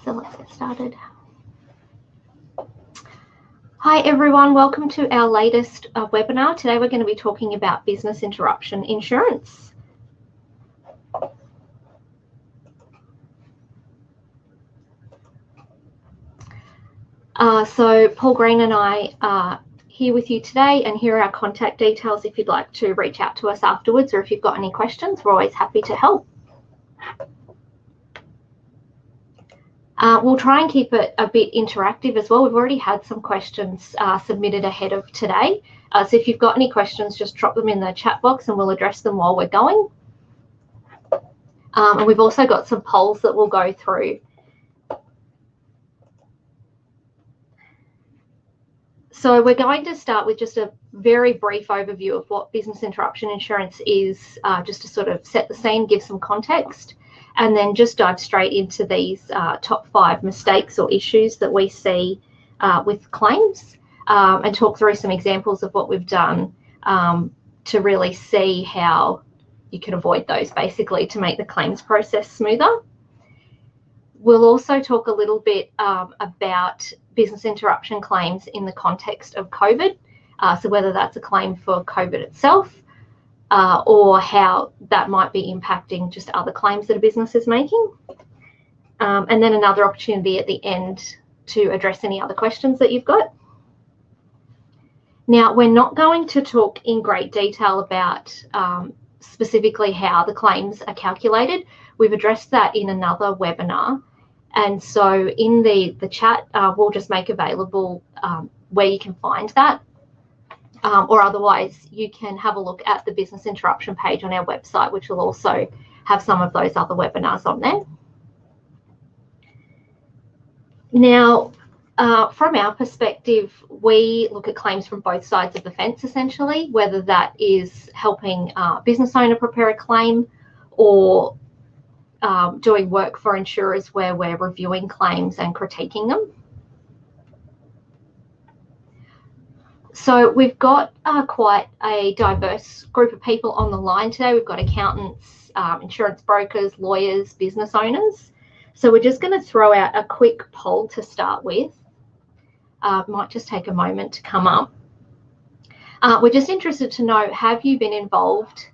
So let's get started. Hi everyone, welcome to our latest webinar. Today we're going to be talking about business interruption insurance. So Paul Green and I are here with you today, and here are our contact details if you'd like to reach out to us afterwards, or if you've got any questions, we're always happy to help. We'll try and keep it a bit interactive as well. We've already had some questions submitted ahead of today. So if you've got any questions, just drop them in the chat box and we'll address them while we're going. And we've also got some polls that we'll go through. So we're going to start with just a very brief overview of what business interruption insurance is, just to sort of set the scene, give some context, and then just dive straight into these top 5 mistakes or issues that we see with claims, and talk through some examples of what we've done to really see how you can avoid those, basically, to make the claims process smoother. We'll also talk a little bit about business interruption claims in the context of COVID, so whether that's a claim for COVID itself, or how that might be impacting just other claims that a business is making. And then another opportunity at the end to address any other questions that you've got. Now, we're not going to talk in great detail about specifically how the claims are calculated. We've addressed that in another webinar. And so in the chat, we'll just make available where you can find that. Or otherwise, you can have a look at the business interruption page on our website, which will also have some of those other webinars on there. Now, from our perspective, we look at claims from both sides of the fence, essentially, whether that is helping a business owner prepare a claim or doing work for insurers where we're reviewing claims and critiquing them. So we've got quite a diverse group of people on the line today. We've got accountants, insurance brokers, lawyers, business owners. So we're just going to throw out a quick poll to start with. Might just take a moment to come up. We're just interested to know, have you been involved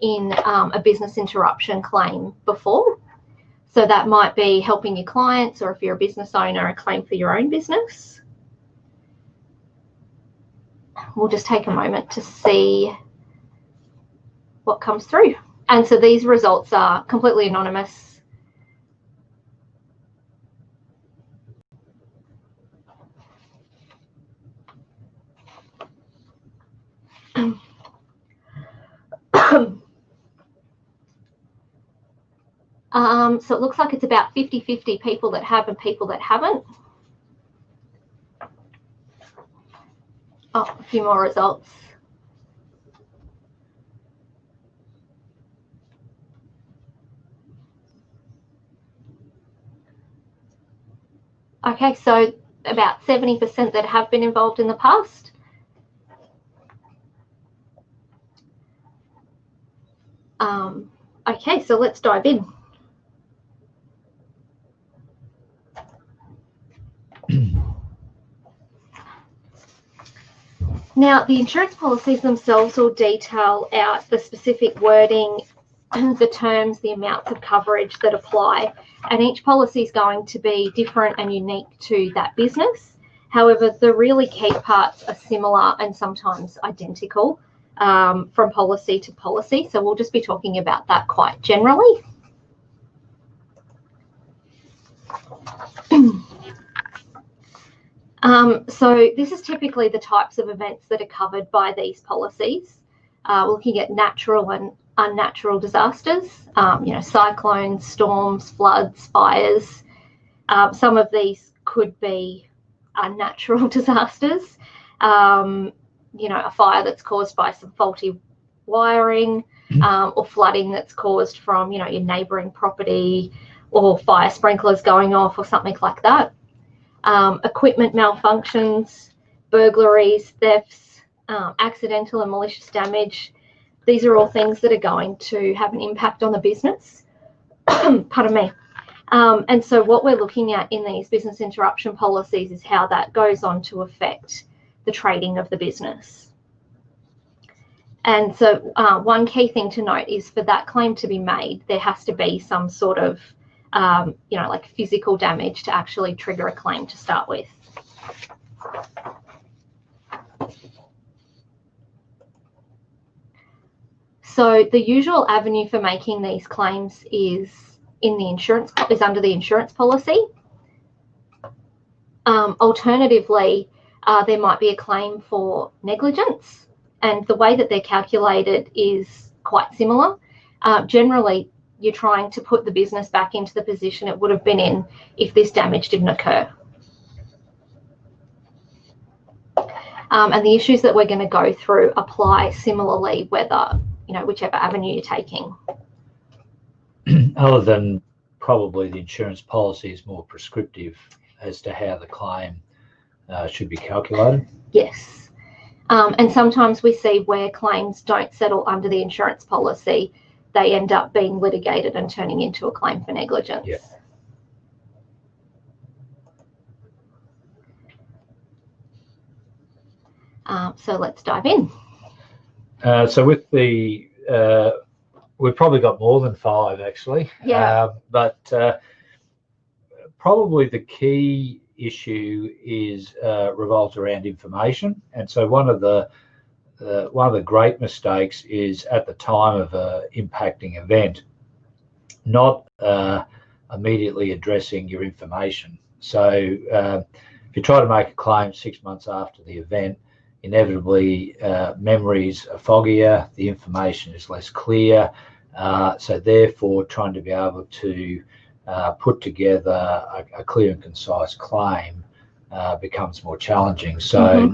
in a business interruption claim before? So that might be helping your clients, or if you're a business owner, a claim for your own business. We'll just take a moment to see what comes through. And so these results are completely anonymous. So it looks like it's about 50-50 people that have and people that haven't. Oh, a few more results. Okay, so about 70% that have been involved in the past. Okay, so let's dive in. Now, the insurance policies themselves will detail out the specific wording, the terms, the amounts of coverage that apply, and each policy is going to be different and unique to that business. However, the really key parts are similar and sometimes identical from policy to policy, so we'll just be talking about that quite generally. So this is typically the types of events that are covered by these policies. Looking at natural and unnatural disasters, cyclones, storms, floods, fires. Some of these could be unnatural disasters. A fire that's caused by some faulty wiring, or flooding that's caused from, your neighbouring property, or fire sprinklers going off or something like that. Equipment malfunctions, burglaries, thefts, accidental and malicious damage. These are all things that are going to have an impact on the business. Pardon me. And so what we're looking at in these business interruption policies is how that goes on to affect the trading of the business. And so one key thing to note is for that claim to be made, there has to be some sort of, like physical damage to actually trigger a claim to start with. So the usual avenue for making these claims is under the insurance policy. Alternatively, there might be a claim for negligence, and the way that they're calculated is quite similar. Generally, you're trying to put the business back into the position it would have been in if this damage didn't occur. And the issues that we're going to go through apply similarly, whether, whichever avenue you're taking. Other than probably the insurance policy is more prescriptive as to how the claim should be calculated. Yes. And sometimes we see where claims don't settle under the insurance policy, they end up being litigated and turning into a claim for negligence. Yeah. So let's dive in. So with the, we've probably got more than 5 actually. Yeah. But probably the key issue is revolves around information. And so one of the great mistakes is at the time of a impacting event, not immediately addressing your information. So if you try to make a claim 6 months after the event, inevitably memories are foggier, the information is less clear. So therefore trying to be able to put together a clear and concise claim becomes more challenging. So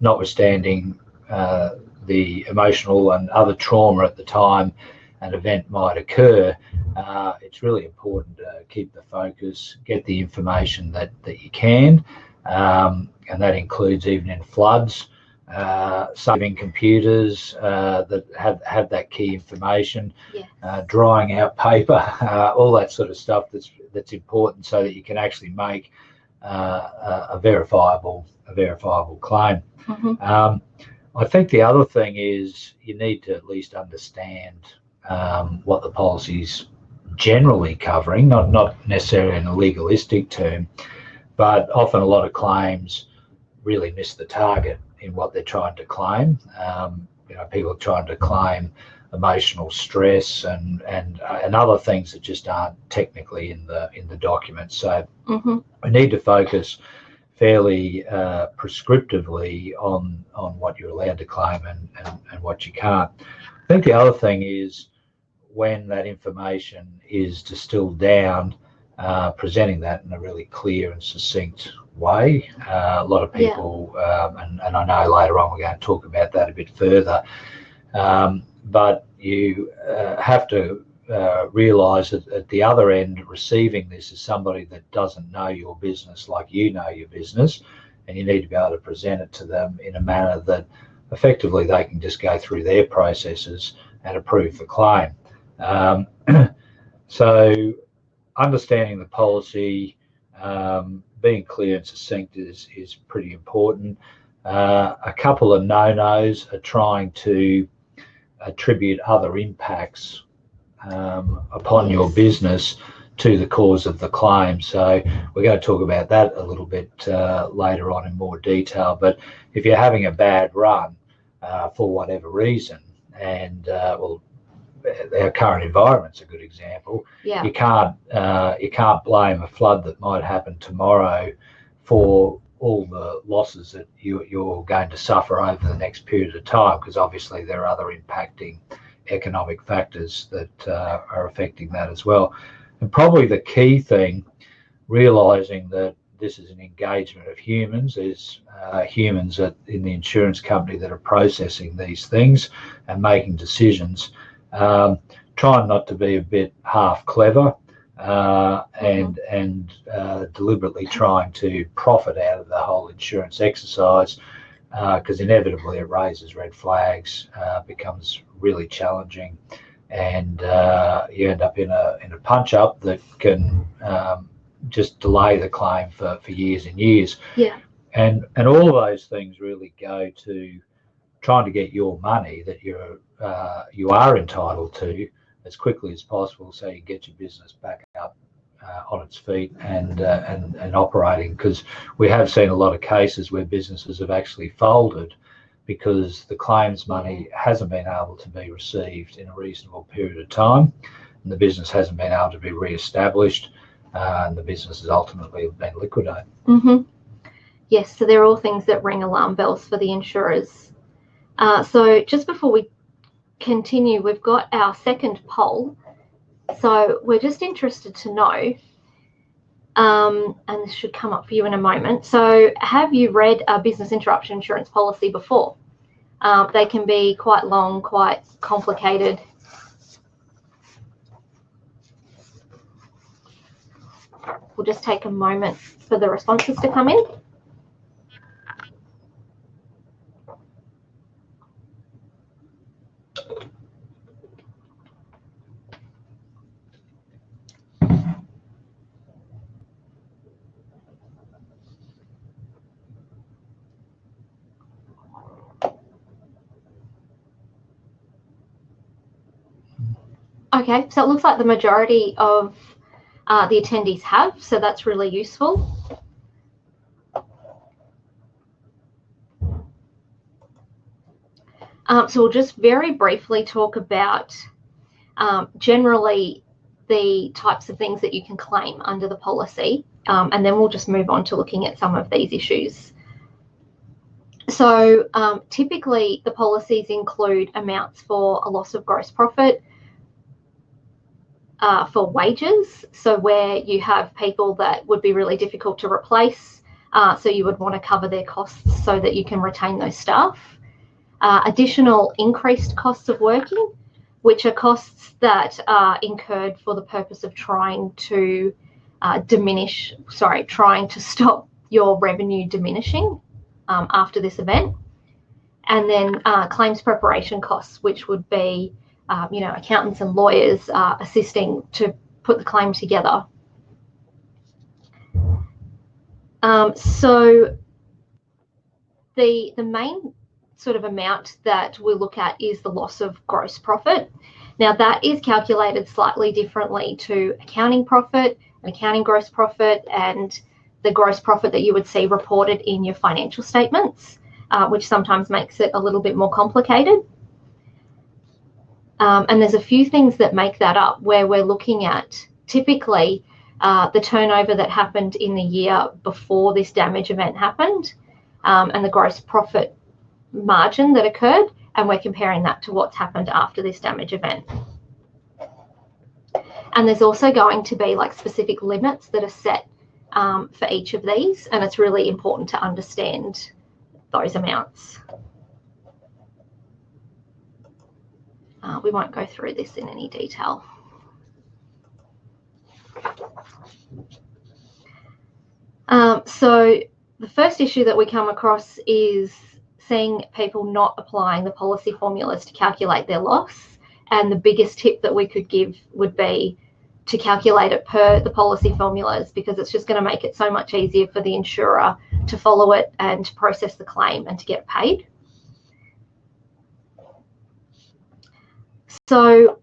notwithstanding the emotional and other trauma at the time an event might occur, it's really important to keep the focus, get the information that you can, and that includes even in floods, saving computers that have that key information, drying out paper, all that sort of stuff that's important so that you can actually make a verifiable claim. I think the other thing is you need to at least understand what the policy's generally covering, not necessarily in a legalistic term, but often a lot of claims really miss the target in what they're trying to claim. People are trying to claim emotional stress and other things that just aren't technically in the document. So we need to focus fairly prescriptively on what you're allowed to claim and what you can't. I think the other thing is when that information is distilled down, presenting that in a really clear and succinct way. A lot of people, and I know later on we're going to talk about that a bit further, but you have to realise that at the other end, receiving this is somebody that doesn't know your business like you know your business, and you need to be able to present it to them in a manner that effectively they can just go through their processes and approve the claim. So understanding the policy, being clear and succinct is pretty important. A couple of no-nos are trying to attribute other impacts upon your business to the cause of the claim. So we're going to talk about that a little bit later on in more detail. But if you're having a bad run for whatever reason, and our current environment's a good example. You can't blame a flood that might happen tomorrow for all the losses that you're going to suffer over the next period of time, because obviously there are other impacting economic factors that are affecting that as well. And probably the key thing, realising that this is an engagement of humans, is humans in the insurance company that are processing these things and making decisions. Trying not to be a bit half clever and deliberately trying to profit out of the whole insurance exercise, because inevitably it raises red flags, becomes really challenging, and you end up in a punch up that can just delay the claim for years and years. Yeah. And all of those things really go to trying to get your money that you are entitled to as quickly as possible, so you get your business back up on its feet and operating. Because we have seen a lot of cases where businesses have actually folded because the claims money hasn't been able to be received in a reasonable period of time, and the business hasn't been able to be re-established, and the business has ultimately been liquidated. Mm-hmm. Yes, so they're all things that ring alarm bells for the insurers. So just before we continue, we've got our second poll. So we're just interested to know, and this should come up for you in a moment. So have you read a business interruption insurance policy before? They can be quite long, quite complicated. We'll just take a moment for the responses to come in. Okay, so it looks like the majority of the attendees have, so that's really useful. So we'll just very briefly talk about generally the types of things that you can claim under the policy, and then we'll just move on to looking at some of these issues. So typically the policies include amounts for a loss of gross profit, for wages, so where you have people that would be really difficult to replace, so you would want to cover their costs so that you can retain those staff. Additional increased costs of working, which are costs that are incurred for the purpose of trying to trying to stop your revenue diminishing after this event. And then claims preparation costs, which would be accountants and lawyers assisting to put the claim together. So the main sort of amount that we look at is the loss of gross profit. Now that is calculated slightly differently to accounting profit and accounting gross profit and the gross profit that you would see reported in your financial statements, which sometimes makes it a little bit more complicated. And there's a few things that make that up, where we're looking at typically the turnover that happened in the year before this damage event happened, and the gross profit margin that occurred, and we're comparing that to what's happened after this damage event. And there's also going to be like specific limits that are set for each of these, and it's really important to understand those amounts. We won't go through this in any detail. So the first issue that we come across is seeing people not applying the policy formulas to calculate their loss. And the biggest tip that we could give would be to calculate it per the policy formulas, because it's just going to make it so much easier for the insurer to follow it and to process the claim and to get paid. So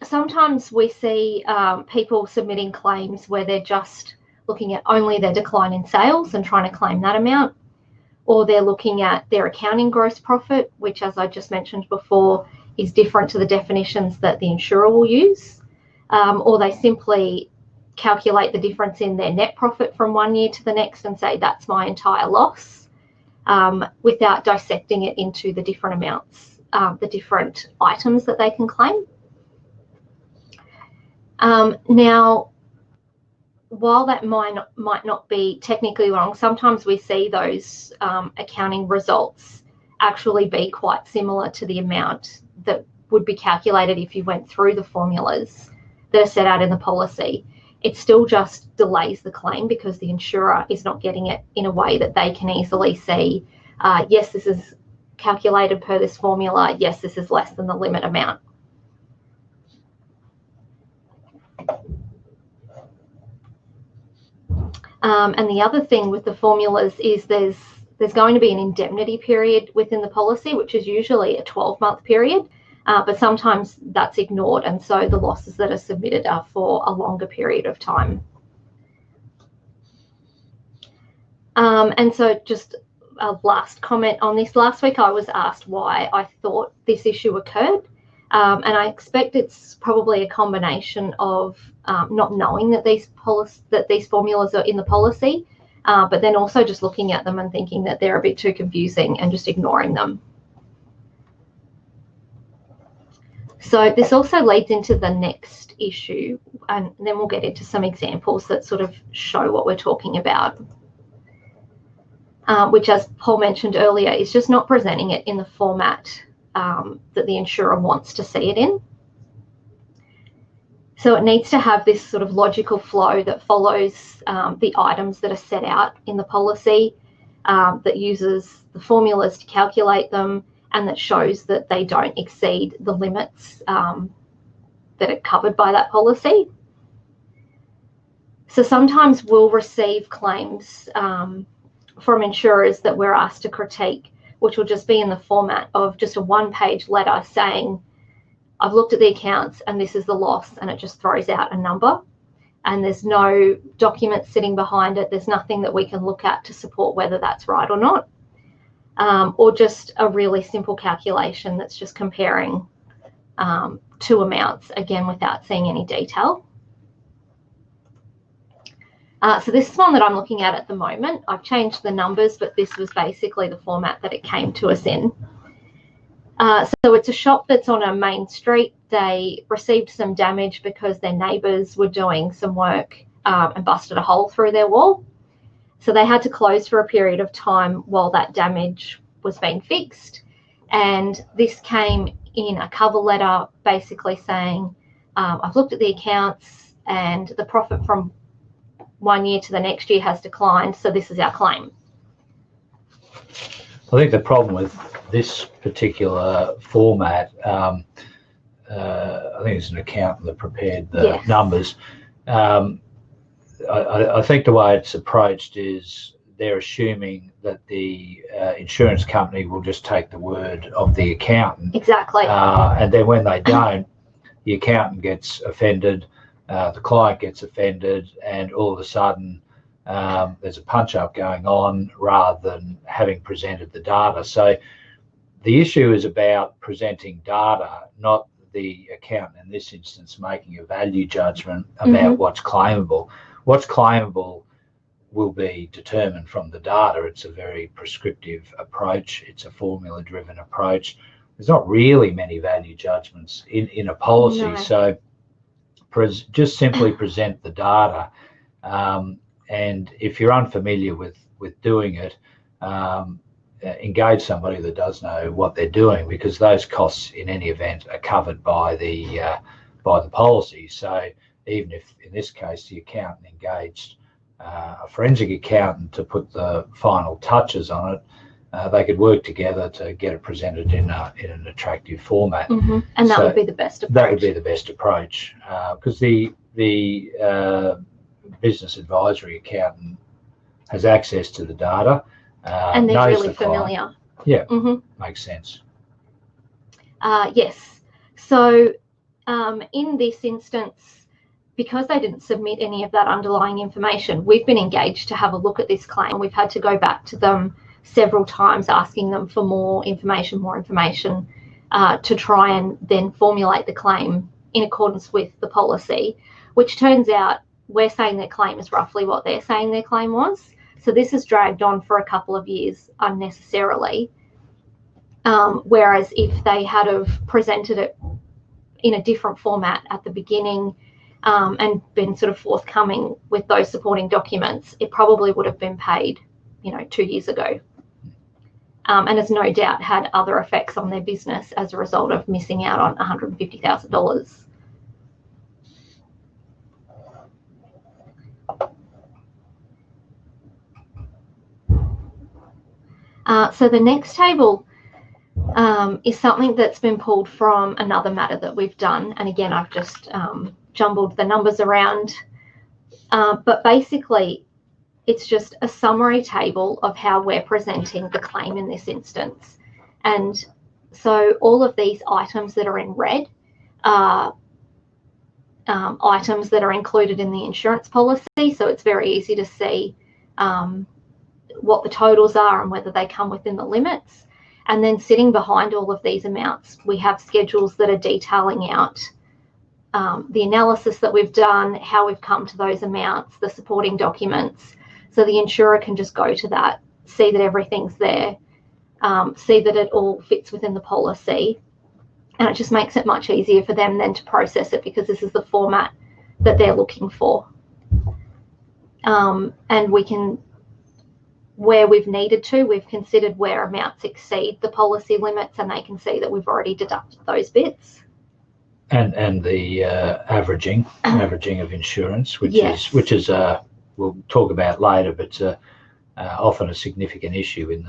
sometimes we see people submitting claims where they're just looking at only their decline in sales and trying to claim that amount, or they're looking at their accounting gross profit, which, as I just mentioned before, is different to the definitions that the insurer will use, or they simply calculate the difference in their net profit from one year to the next and say that's my entire loss, without dissecting it into the different amounts, the different items that they can claim. Now, while that might not be technically wrong, sometimes we see those accounting results actually be quite similar to the amount that would be calculated if you went through the formulas that are set out in the policy. It still just delays the claim because the insurer is not getting it in a way that they can easily see, yes, this is calculated per this formula, yes, this is less than the limit amount. And the other thing with the formulas is there's going to be an indemnity period within the policy, which is usually a 12-month period, but sometimes that's ignored, and so the losses that are submitted are for a longer period of time. And so just a last comment on this. Last week I was asked why I thought this issue occurred, and I expect it's probably a combination of not knowing that these formulas are in the policy, but then also just looking at them and thinking that they're a bit too confusing and just ignoring them. So this also leads into the next issue, and then we'll get into some examples that sort of show what we're talking about. Which, as Paul mentioned earlier, is just not presenting it in the format that the insurer wants to see it in. So it needs to have this sort of logical flow that follows the items that are set out in the policy, that uses the formulas to calculate them, and that shows that they don't exceed the limits that are covered by that policy. So sometimes we'll receive claims from insurers that we're asked to critique, which will just be in the format of just a one-page letter saying, I've looked at the accounts and this is the loss, and it just throws out a number, and there's no document sitting behind it. There's nothing that we can look at to support whether that's right or not, or just a really simple calculation that's just comparing two amounts, again, without seeing any detail. So this is one that I'm looking at the moment. I've changed the numbers, but this was basically the format that it came to us in. So it's a shop that's on a main street. They received some damage because their neighbours were doing some work and busted a hole through their wall. So they had to close for a period of time while that damage was being fixed. And this came in a cover letter basically saying, I've looked at the accounts and the profit from one year to the next year has declined, so this is our claim. I think the problem with this particular format, I think it's an accountant that prepared the numbers. I think the way it's approached is they're assuming that the insurance company will just take the word of the accountant. Exactly. And then when they don't, the accountant gets offended, the client gets offended, and all of a sudden there's a punch-up going on rather than having presented the data. So the issue is about presenting data, not the accountant in this instance making a value judgment about what's claimable. What's claimable will be determined from the data. It's a very prescriptive approach. It's a formula-driven approach. There's not really many value judgments in a policy. No. So just simply present the data. And if you're unfamiliar with doing it, engage somebody that does know what they're doing, because those costs in any event are covered by the policy. So even if in this case the accountant engaged a forensic accountant to put the final touches on it, they could work together to get it presented in an attractive format. And that would be the best approach. That would be the best approach, because the business advisory accountant has access to the data. And they're really familiar. Yeah, makes sense. Yes. So in this instance, because they didn't submit any of that underlying information, we've been engaged to have a look at this claim. We've had to go back to them several times asking them for more information to try and then formulate the claim in accordance with the policy, which turns out we're saying their claim is roughly what they're saying their claim was. So this has dragged on for a couple of years unnecessarily, whereas if they had have presented it in a different format at the beginning and been sort of forthcoming with those supporting documents, it probably would have been paid, 2 years ago. And has no doubt had other effects on their business as a result of missing out on $150,000. So the next table is something that's been pulled from another matter that we've done. And again, I've just jumbled the numbers around. But basically, it's just a summary table of how we're presenting the claim in this instance. And so all of these items that are in red are items that are included in the insurance policy. So it's very easy to see what the totals are and whether they come within the limits. And then sitting behind all of these amounts, we have schedules that are detailing out the analysis that we've done, how we've come to those amounts, the supporting documents. So the insurer can just go to that, see that everything's there, see that it all fits within the policy. And it just makes it much easier for them then to process it, because this is the format that they're looking for. And we can, where we've needed to, we've considered where amounts exceed the policy limits, and they can see that we've already deducted those bits. And the averaging of insurance, which yes. is we'll talk about later, but it's often a significant issue in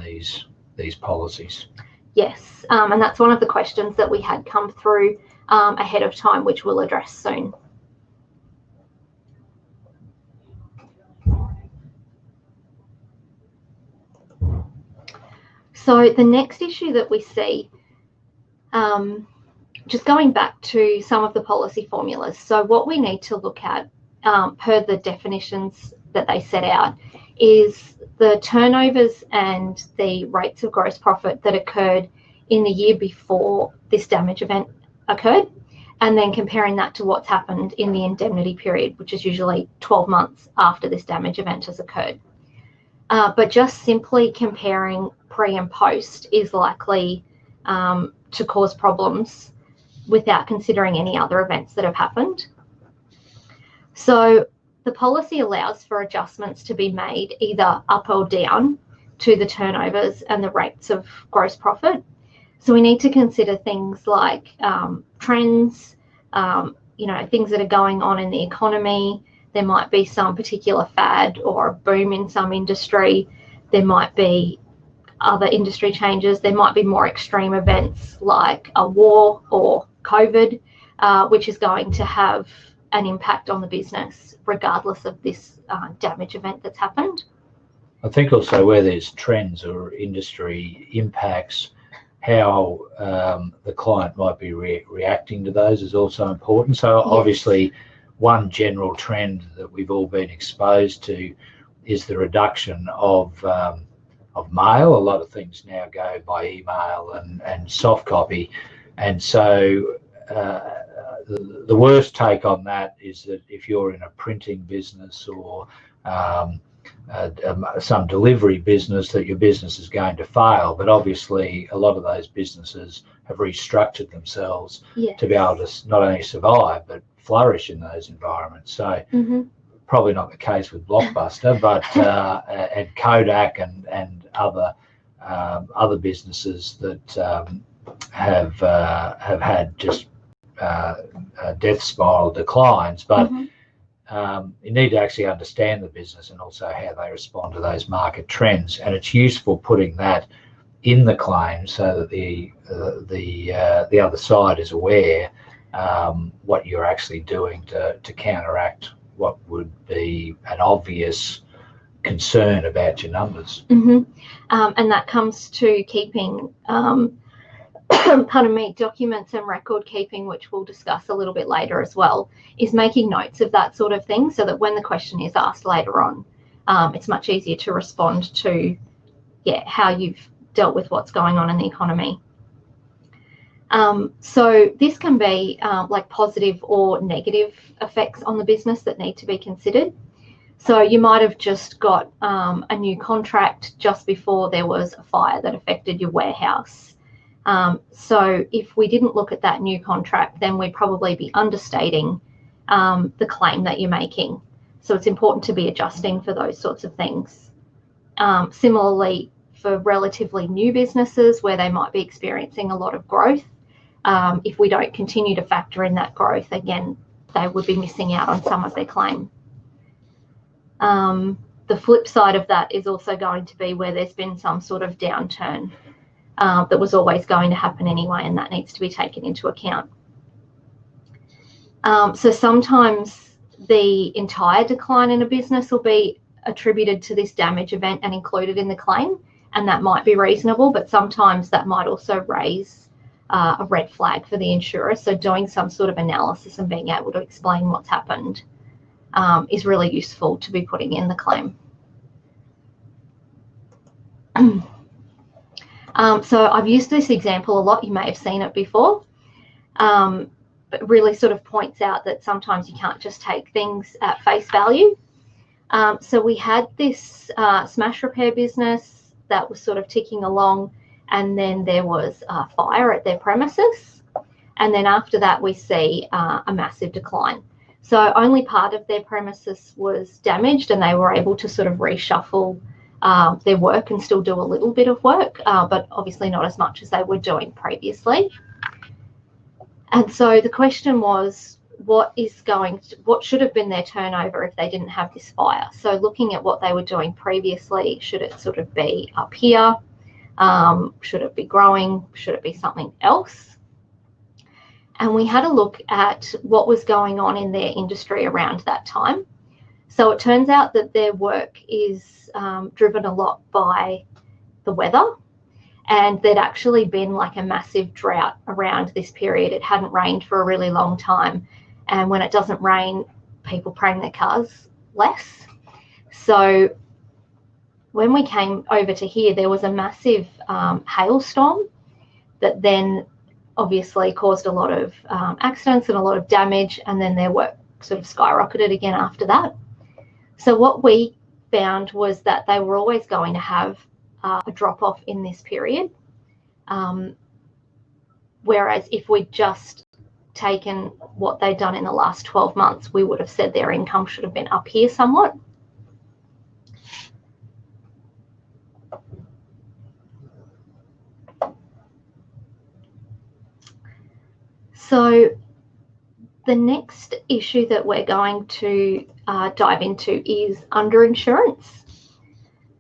these policies. Yes, and that's one of the questions that we had come through ahead of time, which we'll address soon. So the next issue that we see, just going back to some of the policy formulas. So what we need to look at per the definitions that they set out is the turnovers and the rates of gross profit that occurred in the year before this damage event occurred, and then comparing that to what's happened in the indemnity period, which is usually 12 months after this damage event has occurred. But just simply comparing pre and post is likely to cause problems without considering any other events that have happened. So the policy allows for adjustments to be made either up or down to the turnovers and the rates of gross profit. So we need to consider things like trends, things that are going on in the economy. There might be some particular fad or a boom in some industry. There might be other industry changes. There might be more extreme events like a war or COVID, which is going to have an impact on the business regardless of this damage event that's happened. I think also where there's trends or industry impacts, how the client might be reacting to those is also important. So yes. Obviously, one general trend that we've all been exposed to is the reduction of mail. A lot of things now go by email and soft copy, and so the worst take on that is that if you're in a printing business or some delivery business, that your business is going to fail. But obviously a lot of those businesses have restructured themselves yes. to be able to not only survive but flourish in those environments. So probably not the case with Blockbuster, but and Kodak and other businesses that have had just death spiral declines. But you need to actually understand the business and also how they respond to those market trends, and it's useful putting that in the claim so that the other side is aware what you're actually doing to counteract what would be an obvious concern about your numbers. And that comes to keeping documents and record keeping, which we'll discuss a little bit later as well, is making notes of that sort of thing so that when the question is asked later on, it's much easier to respond to how you've dealt with what's going on in the economy. So this can be like positive or negative effects on the business that need to be considered. So you might have just got a new contract just before there was a fire that affected your warehouse. So if we didn't look at that new contract, then we'd probably be understating the claim that you're making. So it's important to be adjusting for those sorts of things. Similarly, for relatively new businesses where they might be experiencing a lot of growth, if we don't continue to factor in that growth, again, they would be missing out on some of their claim. The flip side of that is also going to be where there's been some sort of downturn that was always going to happen anyway, and that needs to be taken into account. So sometimes the entire decline in a business will be attributed to this damage event and included in the claim, and that might be reasonable, but sometimes that might also raise a red flag for the insurer. So doing some sort of analysis and being able to explain what's happened is really useful to be putting in the claim. So I've used this example a lot. You may have seen it before, but really sort of points out that sometimes you can't just take things at face value. So we had this smash repair business that was sort of ticking along, and then there was a fire at their premises. And then after that, we see a massive decline. So only part of their premises was damaged, and they were able to sort of reshuffle their work and still do a little bit of work, but obviously not as much as they were doing previously. And so the question was, what should have been their turnover if they didn't have this fire? So looking at what they were doing previously, should it sort of be up here? Should it be growing? Should it be something else? And we had a look at what was going on in their industry around that time. So it turns out that their work is driven a lot by the weather, and there'd actually been like a massive drought around this period. It hadn't rained for a really long time, and when it doesn't rain, people prime their cars less. So when we came over to here, there was a massive hailstorm that then obviously caused a lot of accidents and a lot of damage, and then their work sort of skyrocketed again after that. So what we found was that they were always going to have a drop-off in this period, whereas if we'd just taken what they'd done in the last 12 months, we would have said their income should have been up here somewhat. So the next issue that we're going to dive into is underinsurance.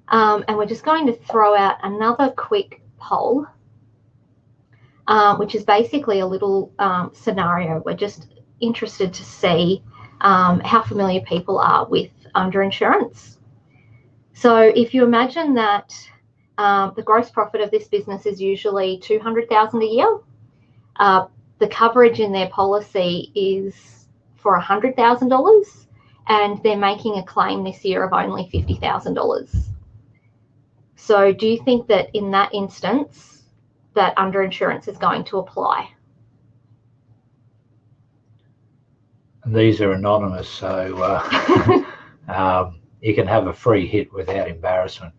And we're just going to throw out another quick poll, which is basically a little scenario. We're just interested to see how familiar people are with underinsurance. So if you imagine that the gross profit of this business is usually $200,000 a year, the coverage in their policy is for $100,000, and they're making a claim this year of only $50,000. So do you think that in that instance that underinsurance is going to apply? These are anonymous, so you can have a free hit without embarrassment.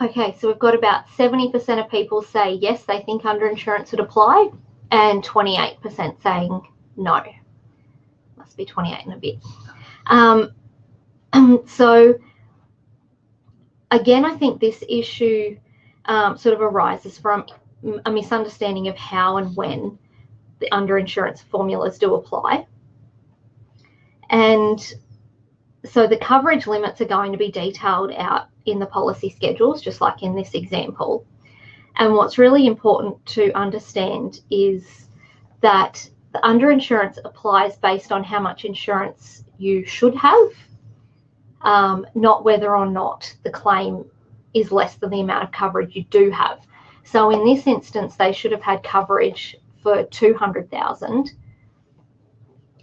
Okay, so we've got about 70% of people say yes, they think underinsurance would apply, and 28% saying no. Must be 28 and a bit. So again, I think this issue sort of arises from a misunderstanding of how and when the underinsurance formulas do apply. And so the coverage limits are going to be detailed out in the policy schedules, just like in this example. And what's really important to understand is that the underinsurance applies based on how much insurance you should have, not whether or not the claim is less than the amount of coverage you do have. So in this instance, they should have had coverage for $200,000,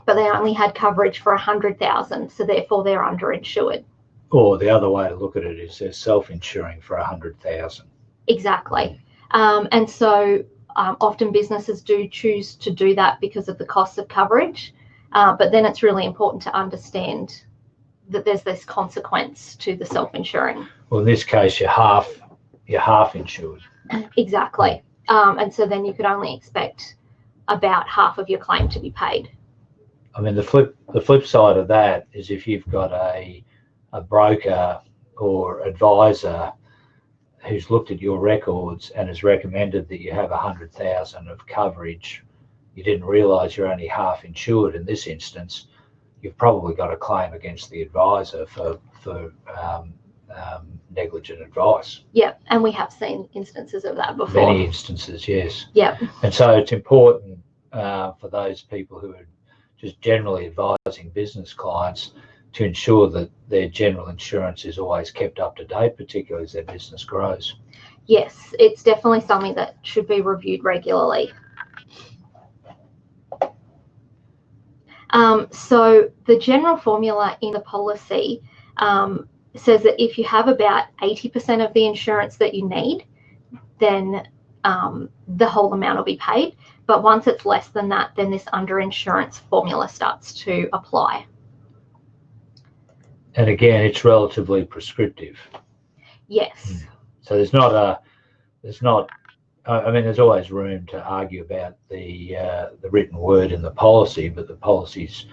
but they only had coverage for $100,000, so therefore they're underinsured. Or the other way to look at it is they're self-insuring for $100,000. Exactly. And so often businesses do choose to do that because of the cost of coverage, but then it's really important to understand that there's this consequence to the self-insuring. Well, in this case, you're half insured. Exactly. And so then you could only expect about half of your claim to be paid. I mean, the flip side of that is if you've got a broker or advisor who's looked at your records and has recommended that you have 100,000 of coverage, you didn't realise you're only half insured in this instance, you've probably got a claim against the advisor for negligent advice. Yep, and we have seen instances of that before. Many instances, yes. Yep. And so it's important for those people who are just generally advising business clients to ensure that their general insurance is always kept up to date, particularly as their business grows. Yes, it's definitely something that should be reviewed regularly. So the general formula in the policy says that if you have about 80% of the insurance that you need, then the whole amount will be paid. But once it's less than that, then this underinsurance formula starts to apply. And again, it's relatively prescriptive. Yes. So there's always room to argue about the written word in the policy, but the policies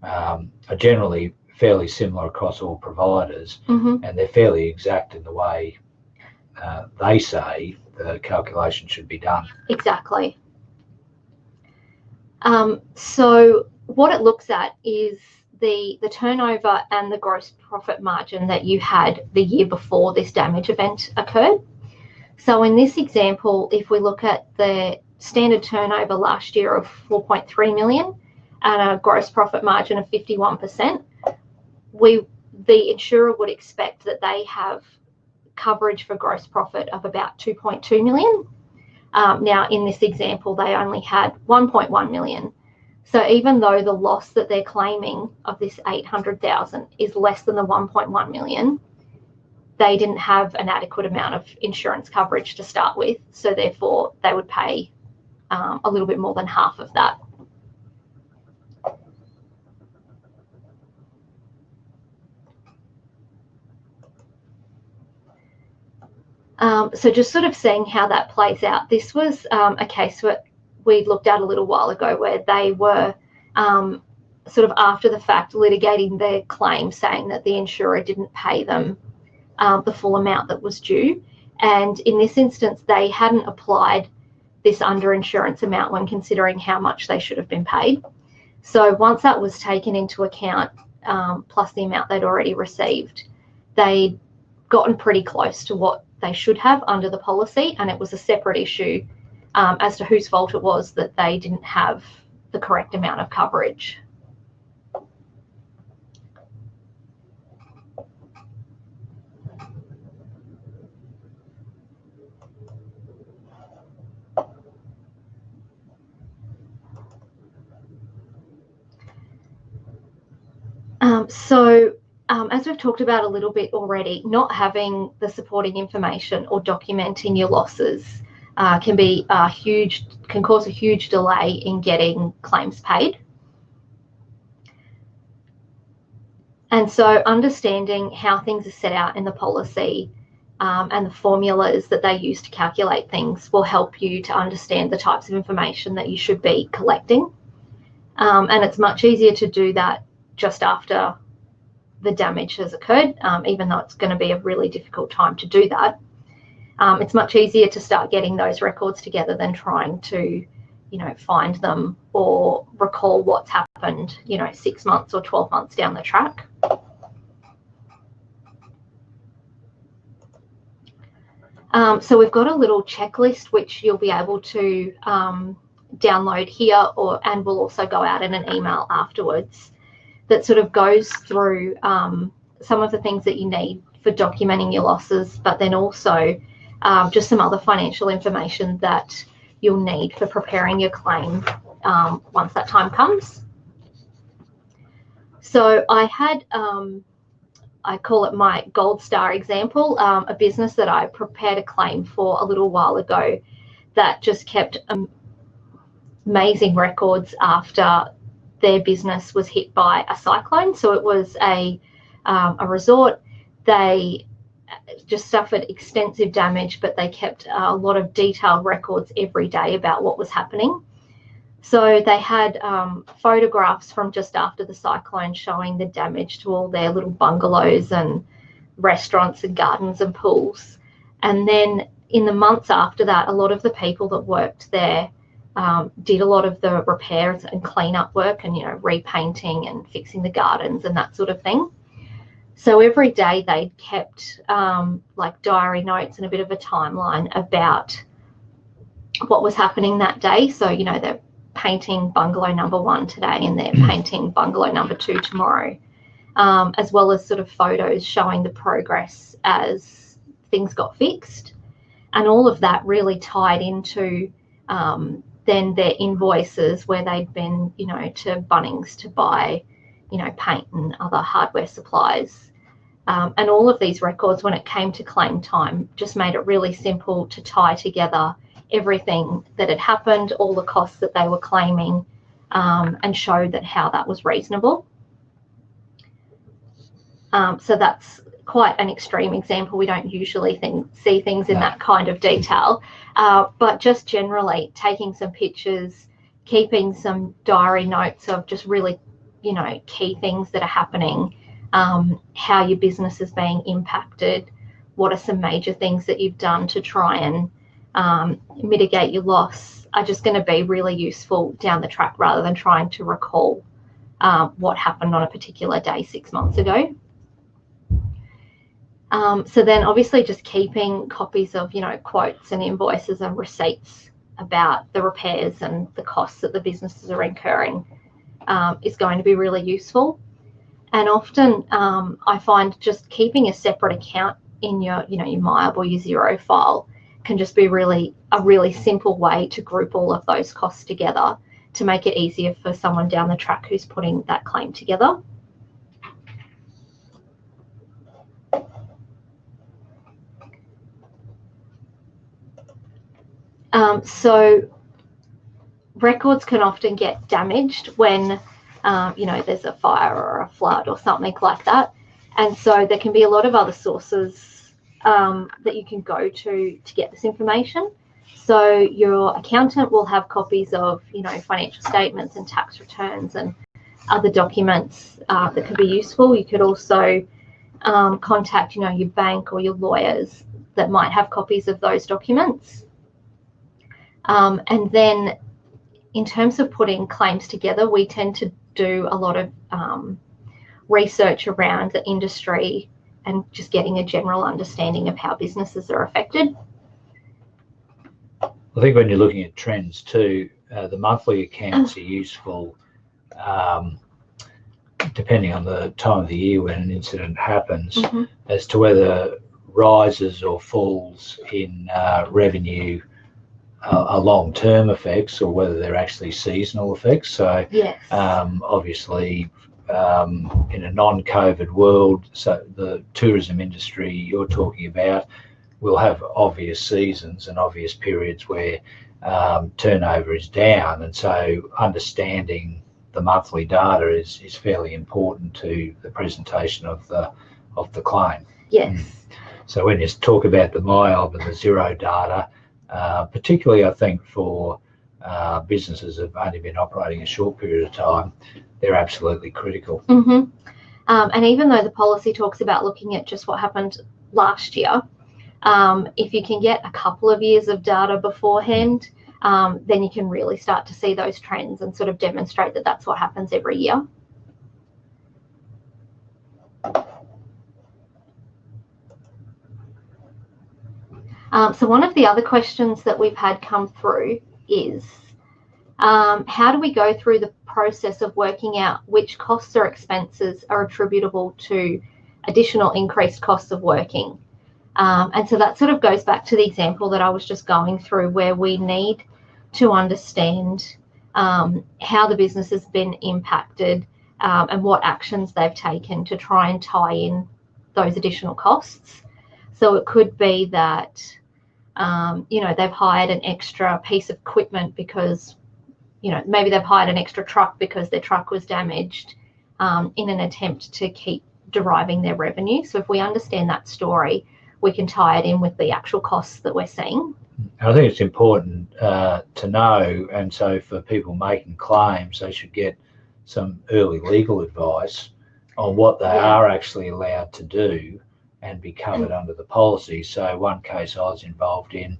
are generally fairly similar across all providers, and they're fairly exact in the way they say the calculation should be done. Exactly. So what it looks at is the turnover and the gross profit margin that you had the year before this damage event occurred. So in this example, if we look at the standard turnover last year of 4.3 million and a gross profit margin of 51%, the insurer would expect that they have coverage for gross profit of about 2.2 million. Now, in this example, they only had 1.1 million. So even though the loss that they're claiming of this 800,000 is less than the 1.1 million, they didn't have an adequate amount of insurance coverage to start with. So therefore, they would pay a little bit more than half of that. So just sort of seeing how that plays out. This was a case where we looked at a little while ago where they were sort of after the fact litigating their claim, saying that the insurer didn't pay them the full amount that was due. And in this instance, they hadn't applied this underinsurance amount when considering how much they should have been paid. So once that was taken into account, plus the amount they'd already received, they'd gotten pretty close to what they should have under the policy, and it was a separate issue as to whose fault it was that they didn't have the correct amount of coverage. As we've talked about a little bit already, not having the supporting information or documenting your losses can cause a huge delay in getting claims paid. And so understanding how things are set out in the policy and the formulas that they use to calculate things will help you to understand the types of information that you should be collecting. And it's much easier to do that just after the damage has occurred, even though it's going to be a really difficult time to do that. It's much easier to start getting those records together than trying to, find them or recall what's happened, 6 months or 12 months down the track. So we've got a little checklist which you'll be able to download here, and we'll also go out in an email afterwards, that sort of goes through some of the things that you need for documenting your losses, but then also just some other financial information that you'll need for preparing your claim once that time comes. So I had, I call it my gold star example, a business that I prepared a claim for a little while ago that just kept amazing records after their business was hit by a cyclone. So it was a resort. They just suffered extensive damage, but they kept a lot of detailed records every day about what was happening. So they had photographs from just after the cyclone showing the damage to all their little bungalows and restaurants and gardens and pools. And then in the months after that, a lot of the people that worked there did a lot of the repairs and cleanup work and, repainting and fixing the gardens and that sort of thing. So every day they kept like diary notes and a bit of a timeline about what was happening that day. So, they're painting bungalow number 1 today and they're painting bungalow number 2 tomorrow, as well as sort of photos showing the progress as things got fixed. And all of that really tied into then their invoices where they'd been, to Bunnings to buy, paint and other hardware supplies. And all of these records, when it came to claim time, just made it really simple to tie together everything that had happened, all the costs that they were claiming, and show that how that was reasonable. So that's quite an extreme example. We don't usually see things in that kind of detail, but just generally taking some pictures, keeping some diary notes of just really, key things that are happening, how your business is being impacted, what are some major things that you've done to try and mitigate your loss, are just going to be really useful down the track rather than trying to recall what happened on a particular day 6 months ago. So then obviously just keeping copies of, quotes and invoices and receipts about the repairs and the costs that the businesses are incurring is going to be really useful. And often I find just keeping a separate account in your, your MYOB or your Xero file can just be a really simple way to group all of those costs together to make it easier for someone down the track who's putting that claim together. So records can often get damaged when, there's a fire or a flood or something like that. And so there can be a lot of other sources that you can go to get this information. So your accountant will have copies of, financial statements and tax returns and other documents that could be useful. You could also contact, your bank or your lawyers that might have copies of those documents. And then in terms of putting claims together, we tend to do a lot of research around the industry and just getting a general understanding of how businesses are affected. I think when you're looking at trends too, the monthly accounts are useful depending on the time of the year when an incident happens, as to whether rises or falls in revenue are long-term effects or whether they're actually seasonal effects. So yes. Obviously in a non-COVID world, so the tourism industry you're talking about will have obvious seasons and obvious periods where turnover is down, and so understanding the monthly data is fairly important to the presentation of the claim. Yes. So when you talk about the MYOB and the Xero data, particularly I think for businesses that have only been operating a short period of time, they're absolutely critical. And even though the policy talks about looking at just what happened last year, if you can get a couple of years of data beforehand, then you can really start to see those trends and sort of demonstrate that that's what happens every year. So one of the other questions that we've had come through is, how do we go through the process of working out which costs or expenses are attributable to additional increased costs of working? And so that sort of goes back to the example that I was just going through, where we need to understand how the business has been impacted and what actions they've taken to try and tie in those additional costs. So it could be that, they've hired an extra piece of equipment because, maybe they've hired an extra truck because their truck was damaged in an attempt to keep deriving their revenue. So if we understand that story, we can tie it in with the actual costs that we're seeing. I think it's important to know, and so for people making claims, they should get some early legal advice on what they are actually allowed to do and be covered under the policy. So one case I was involved in,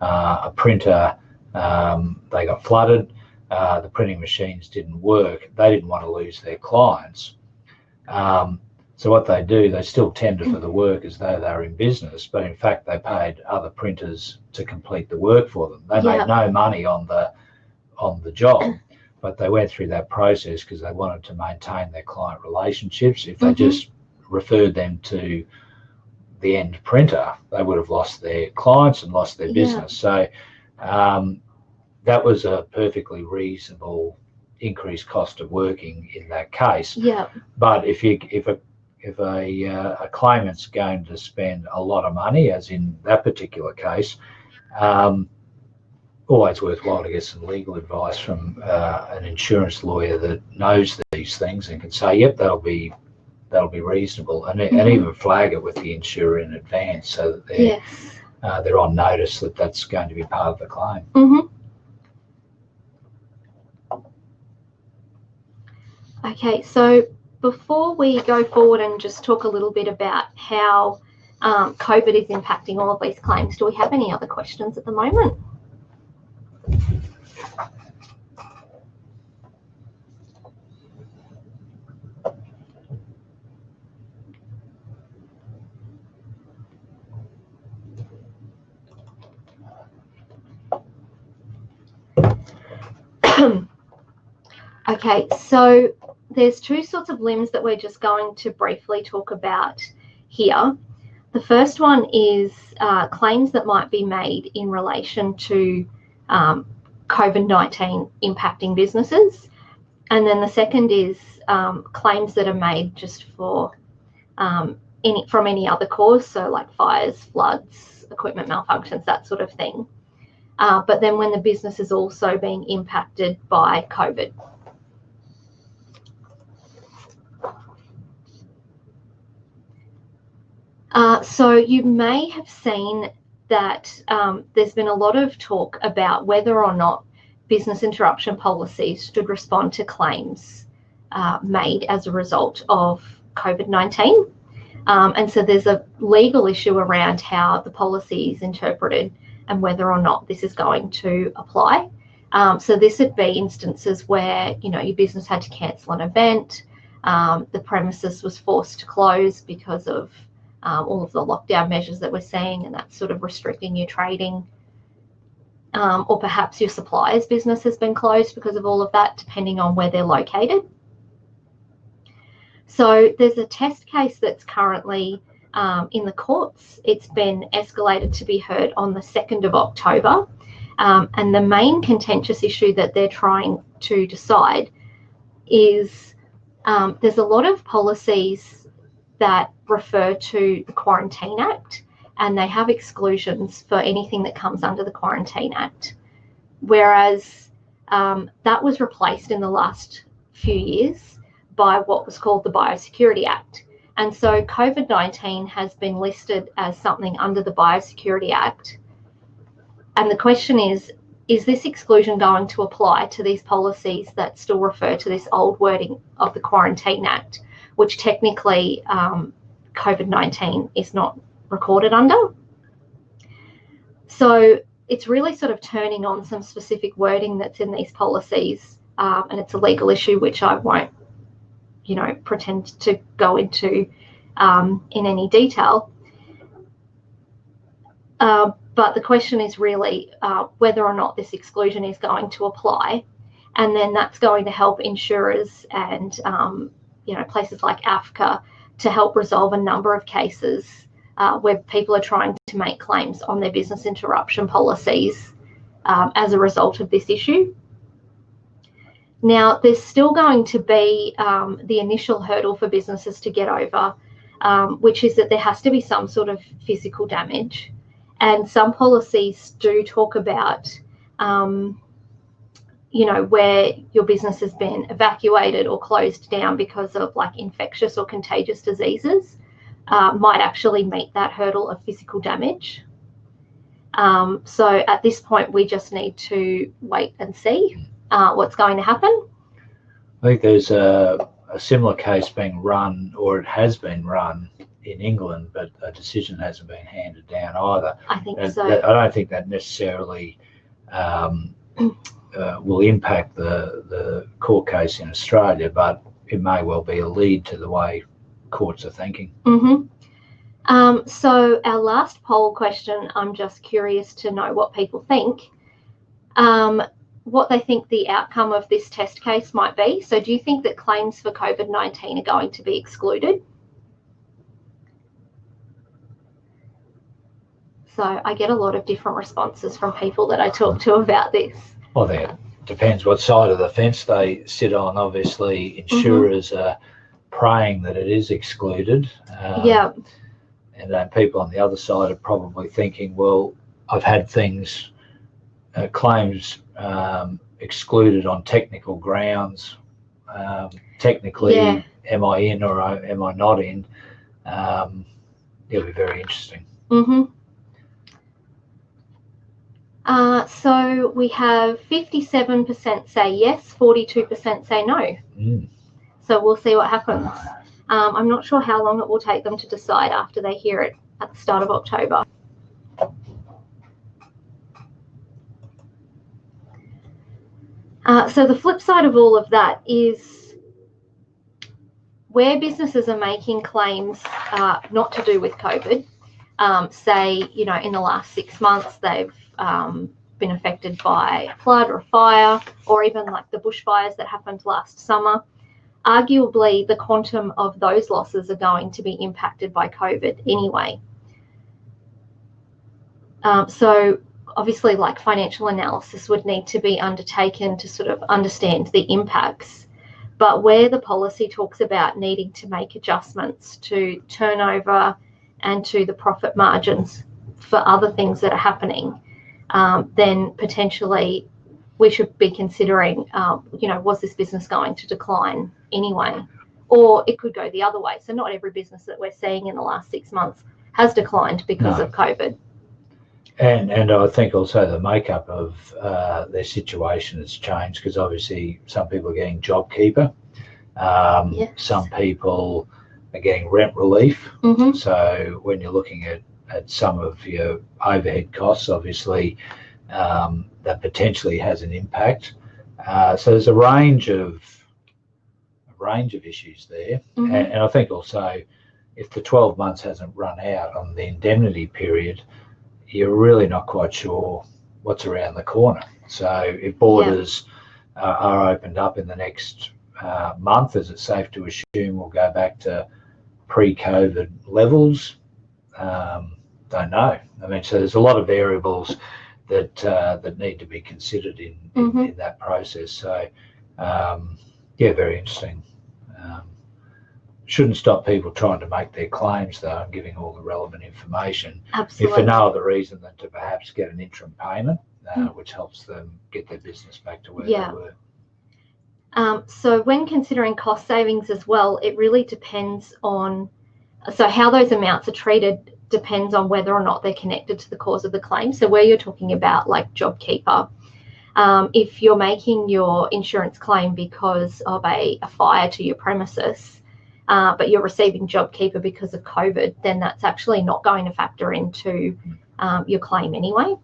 a printer, they got flooded, the printing machines didn't work. They didn't want to lose their clients. So what they do, they still tender for the work as though they were in business, but in fact they paid other printers to complete the work for them. They made no money on the job, but they went through that process because they wanted to maintain their client relationships. If they just referred them to the end printer, they would have lost their clients and lost their business. So that was a perfectly reasonable increased cost of working in that case. But if a claimant's going to spend a lot of money, as in that particular case, always worthwhile to get some legal advice from an insurance lawyer that knows these things and can say, yep, that'll be reasonable, and even flag it with the insurer in advance so that they're on notice that that's going to be part of the claim. Okay, so before we go forward and just talk a little bit about how COVID is impacting all of these claims, do we have any other questions at the moment? Okay, so there's two sorts of limbs that we're just going to briefly talk about here. The first one is claims that might be made in relation to COVID-19 impacting businesses. And then the second is claims that are made just for from any other cause, so like fires, floods, equipment malfunctions, that sort of thing. But then when the business is also being impacted by COVID. So you may have seen that there's been a lot of talk about whether or not business interruption policies should respond to claims made as a result of COVID-19. And so there's a legal issue around how the policy is interpreted and whether or not this is going to apply. So this would be instances where, you know, your business had to cancel an event, the premises was forced to close because of all of the lockdown measures that we're seeing, and that's sort of restricting your trading. Or perhaps your supplier's business has been closed because of all of that, depending on where they're located. So there's a test case that's currently in the courts. It's been escalated to be heard on the 2nd of October. And the main contentious issue that they're trying to decide is there's a lot of policies that refer to the Quarantine Act, and they have exclusions for anything that comes under the Quarantine Act. Whereas that was replaced in the last few years by what was called the Biosecurity Act. And so COVID-19 has been listed as something under the Biosecurity Act. And the question is this exclusion going to apply to these policies that still refer to this old wording of the Quarantine Act, which technically COVID-19 is not recorded under? So it's really sort of turning on some specific wording that's in these policies, and it's a legal issue which I won't, you know, pretend to go into in any detail. But the question is really whether or not this exclusion is going to apply, and then that's going to help insurers and you know, places like AFCA to help resolve a number of cases where people are trying to make claims on their business interruption policies as a result of this issue. Now, there's still going to be the initial hurdle for businesses to get over, which is that there has to be some sort of physical damage. And some policies do talk about you know, where your business has been evacuated or closed down because of like infectious or contagious diseases, might actually meet that hurdle of physical damage. So at this point, we just need to wait and see what's going to happen. I think there's a similar case being run, or it has been run, in England, but a decision hasn't been handed down either. I think And so. I don't think that necessarily will impact the court case in Australia, but it may well be a lead to the way courts are thinking. So our last poll question, I'm just curious to know what people think, what they think the outcome of this test case might be. So do you think that claims for COVID-19 are going to be excluded? So I get a lot of different responses from people that I talk to about this. Well, it depends what side of the fence they sit on. Obviously, insurers are praying that it is excluded. And then people on the other side are probably thinking, well, I've had things, claims excluded on technical grounds. Technically, am I in or am I not in? It'll be very interesting. So we have 57% say yes, 42% say no. So we'll see what happens. I'm not sure how long it will take them to decide after they hear it at the start of October. So the flip side of all of that is where businesses are making claims not to do with COVID, say, in the last 6 months they've been affected by a flood or a fire, or even like the bushfires that happened last summer. Arguably, the quantum of those losses are going to be impacted by COVID anyway. So obviously, like, financial analysis would need to be undertaken to sort of understand the impacts. But where the policy talks about needing to make adjustments to turnover and to the profit margins for other things that are happening, then potentially we should be considering, was this business going to decline anyway? Or it could go the other way. So not every business that we're seeing in the last 6 months has declined because of COVID. And I think also the makeup of their situation has changed, because obviously some people are getting JobKeeper. Some people are getting rent relief. So when you're looking at some of your overhead costs, obviously that potentially has an impact. So there's a range of issues there. And I think also, if the 12 months hasn't run out on the indemnity period, you're really not quite sure what's around the corner. So if borders are opened up in the next month, is it safe to assume we'll go back to pre-COVID levels? Don't know. I mean, so there's a lot of variables that need to be considered in that process. So very interesting. Shouldn't stop people trying to make their claims, though, and giving all the relevant information. Absolutely. If for no other reason than to perhaps get an interim payment, which helps them get their business back to where they were. So when considering cost savings as well, it really depends on, so how those amounts are treated depends on whether or not they're connected to the cause of the claim. So where you're talking about like JobKeeper, if you're making your insurance claim because of a fire to your premises, but you're receiving JobKeeper because of COVID, then that's actually not going to factor into your claim anyway.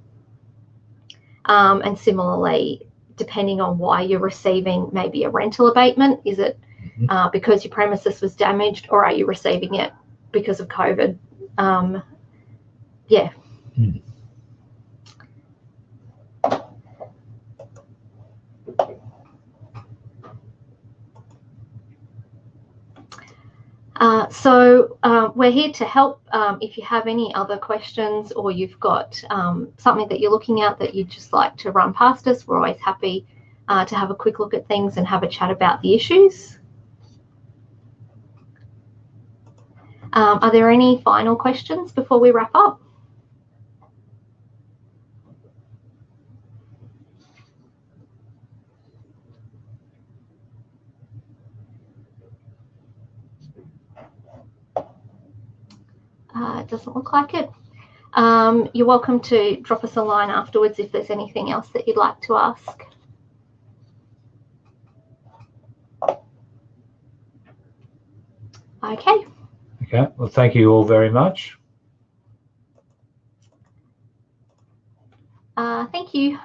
And similarly, depending on why you're receiving maybe a rental abatement, is it because your premises was damaged, or are you receiving it because of COVID? So we're here to help. If you have any other questions, or you've got something that you're looking at that you'd just like to run past us, we're always happy to have a quick look at things and have a chat about the issues. Are there any final questions before we wrap up? It doesn't look like it. You're welcome to drop us a line afterwards if there's anything else that you'd like to ask. Okay. Okay, well, thank you all very much. Thank you.